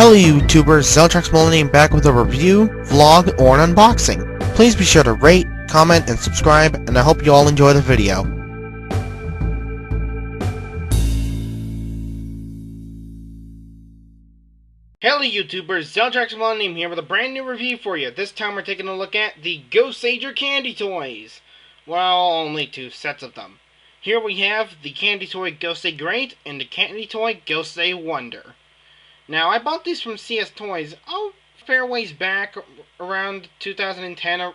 Hello YouTubers, Zeltrax Millennium back with a review, vlog, or an unboxing. Please be sure to rate, comment, and subscribe, and I hope you all enjoy the video. Hello YouTubers, Zeltrax Millennium here with a brand new review for you. This time we're taking a look at the Goseiger candy toys. Well, only two sets of them. Here we have the candy toy Gosei Great and the candy toy Gosei Wonder. Now, I bought these from CS Toys, fair ways back, around 2010,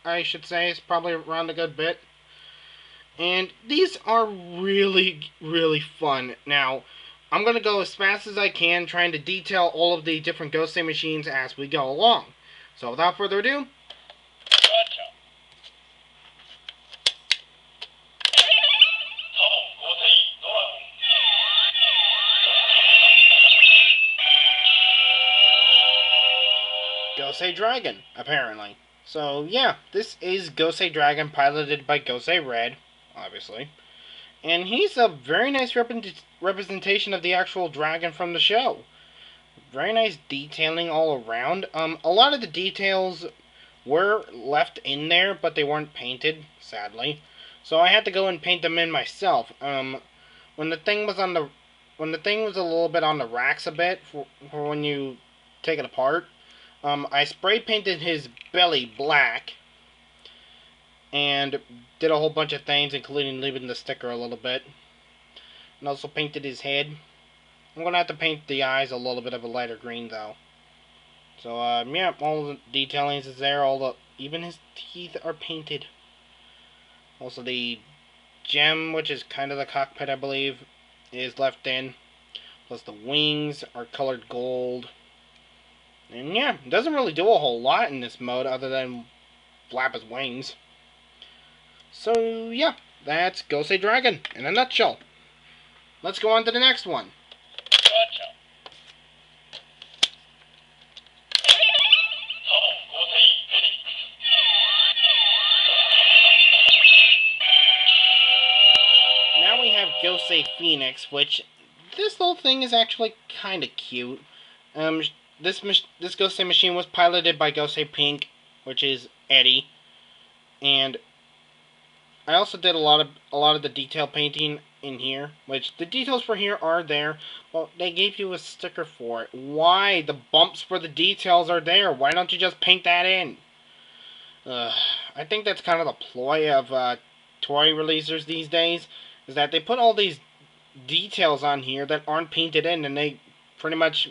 I should say. It's probably around a good bit. And these are really, really fun. Now, I'm going to go as fast as I can, trying to detail all of the different Gosei machines as we go along. So, without further ado, Gosei Dragon, apparently. So, yeah, this is Gosei Dragon, piloted by Gosei Red, obviously. And he's a very nice representation of the actual dragon from the show. Very nice detailing all around. A lot of the details were left in there, but they weren't painted, sadly. So I had to go and paint them in myself. When the thing was a little bit on the racks a bit for when you take it apart, I spray painted his belly black and did a whole bunch of things, including leaving the sticker a little bit. And also painted his head. I'm going to have to paint the eyes a little bit of a lighter green, though. So, yeah, all the detailings is there. Even his teeth are painted. Also, the gem, which is kind of the cockpit, I believe, is left in. Plus, the wings are colored gold. And, yeah, it doesn't really do a whole lot in this mode other than flap his wings. So, yeah, that's Gosei Dragon in a nutshell. Let's go on to the next one. Now we have Gosei Phoenix, which this little thing is actually kind of cute. This Gosei machine was piloted by Gosei Pink, which is Eddie, and I also did a lot of the detail painting in here, which the details for here are there. Well, they gave you a sticker for it. Why? The bumps for the details are there. Why don't you just paint that in? I think that's kind of the ploy of toy releasers these days, is that they put all these details on here that aren't painted in, and they pretty much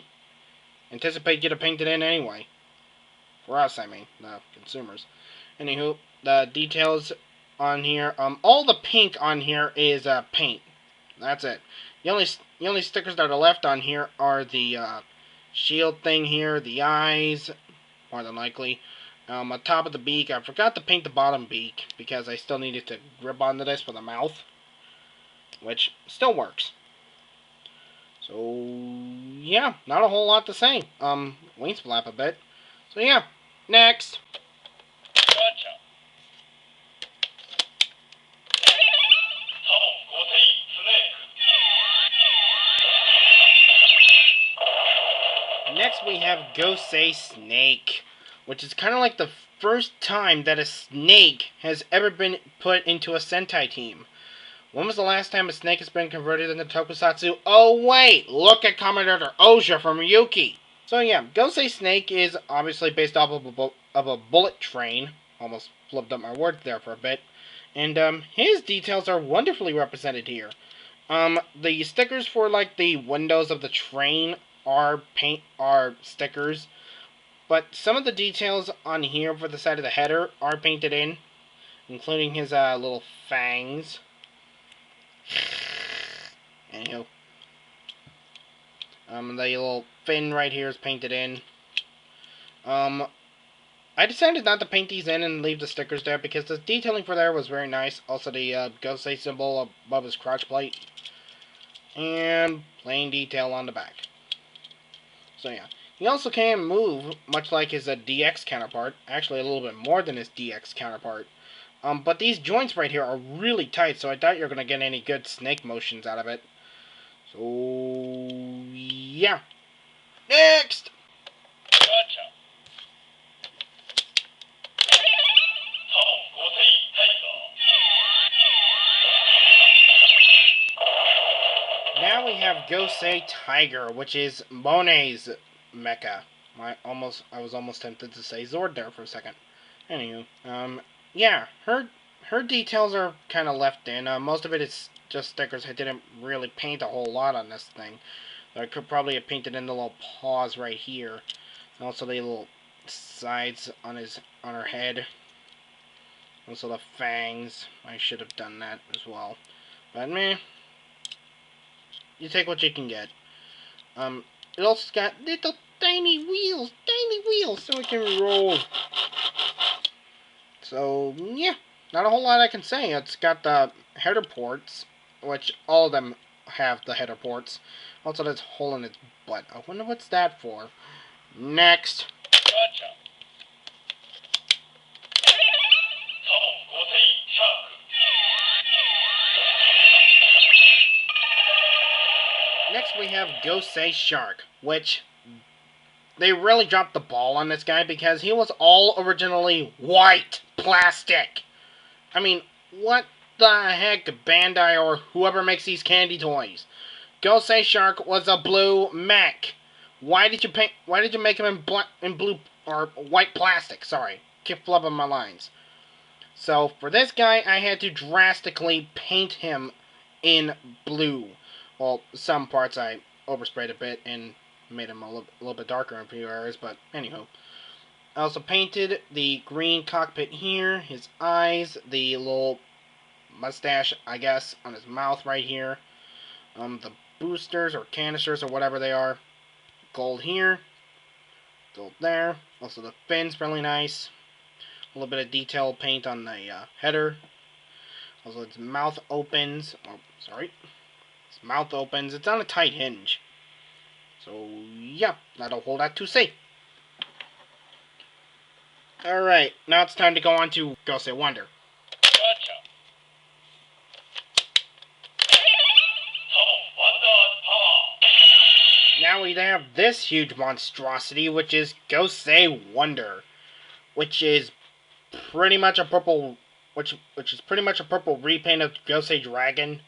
anticipate you to paint it in anyway. For us, I mean, the consumers. Anywho, the details on here, all the pink on here is paint. That's it. The only stickers that are left on here are the shield thing here, the eyes, more than likely. On top of the beak, I forgot to paint the bottom beak because I still needed to grip onto this for the mouth, which still works. So yeah, not a whole lot to say. Wings flap a bit. So yeah, next. Next we have Gosei Snake, which is kind of like the first time that a snake has ever been put into a Sentai team. When was the last time a snake has been converted into tokusatsu? Oh wait, look at Commodore Ozha from Ryuki. So yeah, Gosei Snake is obviously based off of a bullet train. Almost flipped up my words there for a bit. And his details are wonderfully represented here. The stickers for like the windows of the train are stickers, but some of the details on here for the side of the header are painted in, including his little fangs. Anywho, the little fin right here is painted in. I decided not to paint these in and leave the stickers there because the detailing for there was very nice. Also, the Gosei symbol above his crotch plate, and plain detail on the back. So yeah, he also can move, much like his DX counterpart. Actually, a little bit more than his DX counterpart. But these joints right here are really tight, so I doubt you're going to get any good snake motions out of it. So, yeah. Next! Now we have Gosei Tiger, which is Monet's mecha. I was almost tempted to say Zord there for a second. Anywho, yeah, her details are kind of left in. Most of it is just stickers. I didn't really paint a whole lot on this thing. I could probably have painted in the little paws right here, and also the little sides on her head. Also the fangs. I should have done that as well, but meh. You take what you can get. It also got little tiny wheels, so it can roll. So, yeah, not a whole lot I can say. It's got the header ports, which all of them have the header ports. Also, this hole in its butt. I wonder what's that for. Next. Next we have Gosei Shark, which they really dropped the ball on this guy because he was all originally white plastic. I mean, what the heck, Bandai or whoever makes these candy toys? Gosei Shark was a blue mech. Why did you make him in blue or white plastic? Sorry, keep flubbing my lines. So for this guy, I had to drastically paint him in blue. Well, some parts I oversprayed a bit and made him a little bit darker in a few areas, but anyhow. I also painted the green cockpit here, his eyes, the little mustache, I guess, on his mouth right here. The boosters or canisters or whatever they are. Gold here, gold there. Also the fins, really nice. A little bit of detail paint on the header. Also its mouth opens. Oh, sorry. Its mouth opens. It's on a tight hinge. So, yeah, that'll hold that to say. Alright, now it's time to go on to Gosei Wonder. Now we have this huge monstrosity, which is Gosei Wonder, which is pretty much a purple, which is pretty much a purple repaint of Gosei Dragon.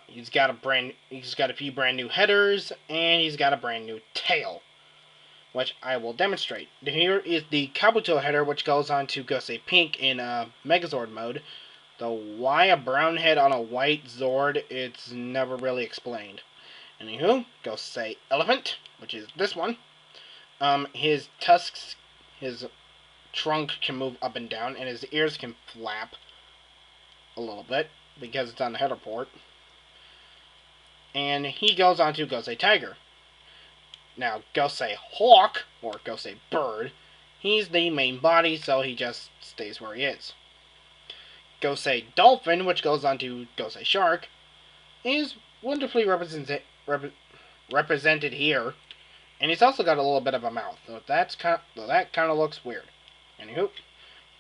He's got a few brand new headers, and he's got a brand new tail, which I will demonstrate. Here is the Kabuto header, which goes on to Gosei Pink in Megazord mode. Though why a brown head on a white Zord, it's never really explained. Anywho, Gosei Elephant, which is this one. His tusks, his trunk can move up and down, and his ears can flap a little bit because it's on the header port. And he goes on to Gosei Tiger. Now, Gosei Hawk, or Gosei Bird, he's the main body, so he just stays where he is. Gosei Dolphin, which goes on to Gosei Shark, is wonderfully represented here, and he's also got a little bit of a mouth, so that kind of looks weird. Anywho,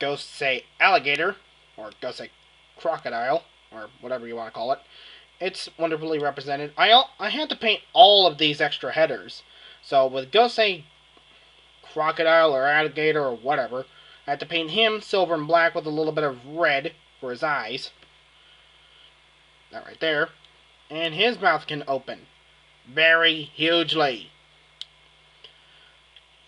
Gosei Alligator, or Gosei Crocodile, or whatever you want to call it, it's wonderfully represented. I had to paint all of these extra headers. So with Gosei Crocodile or Alligator or whatever, I had to paint him silver and black with a little bit of red for his eyes. That right there. And his mouth can open very hugely.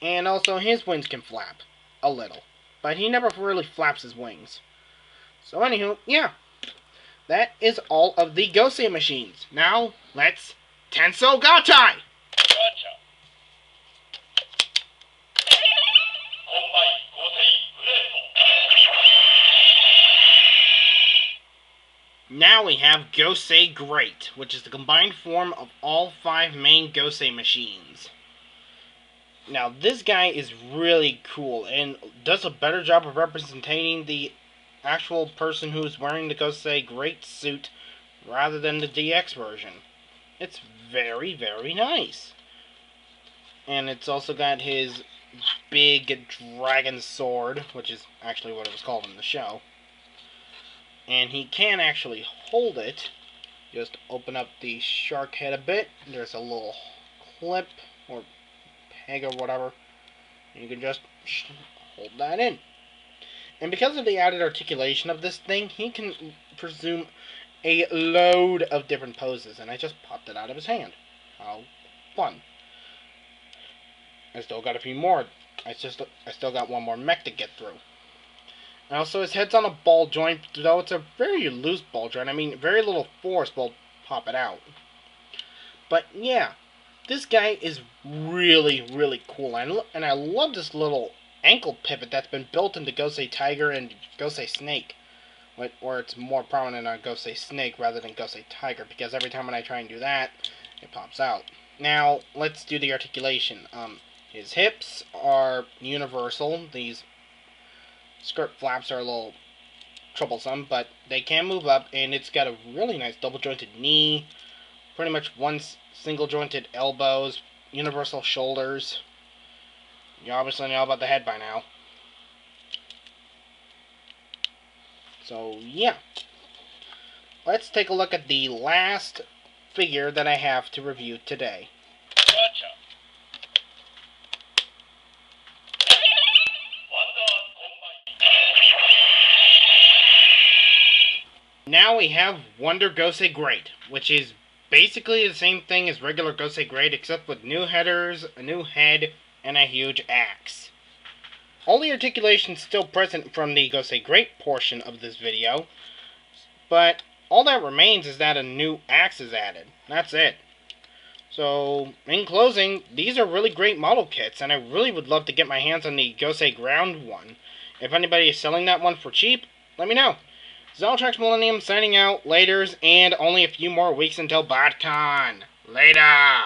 And also his wings can flap a little. But he never really flaps his wings. So anywho, yeah. That is all of the Gosei machines. Now, let's Tensouder! Now we have Gosei Great, which is the combined form of all 5 main Gosei machines. Now, this guy is really cool and does a better job of representing the actual person who's wearing the Gosei Great suit rather than the DX version. It's very, very nice. And it's also got his big dragon sword, which is actually what it was called in the show. And he can actually hold it. Just open up the shark head a bit. There's a little clip, or egg or whatever. You can just hold that in. And because of the added articulation of this thing, he can presume a load of different poses. And I just popped it out of his hand. How fun. I still got a few more. I still got one more mech to get through. And also, his head's on a ball joint, though it's a very loose ball joint. I mean, very little force will pop it out. But yeah, this guy is really, really cool. And I love this little ankle pivot that's been built into Gosei Tiger and Gosei Snake. Where it's more prominent on Gosei Snake rather than Gosei Tiger. Because every time when I try and do that, it pops out. Now, let's do the articulation. His hips are universal. These skirt flaps are a little troublesome, but they can move up, and it's got a really nice double-jointed knee, pretty much one single-jointed elbows, universal shoulders. You obviously know about the head by now. So, yeah. Let's take a look at the last figure that I have to review today. Gotcha. Now we have Wonder Gosei Great, which is basically the same thing as regular Gosei Great, except with new headers, a new head, and a huge axe. All the articulation is still present from the Gosei Great portion of this video, but all that remains is that a new axe is added. That's it. So, in closing, these are really great model kits, and I really would love to get my hands on the Gosei Ground one. If anybody is selling that one for cheap, let me know. Zaltrax Millennium signing out, laters, and only a few more weeks until Botcon. Later!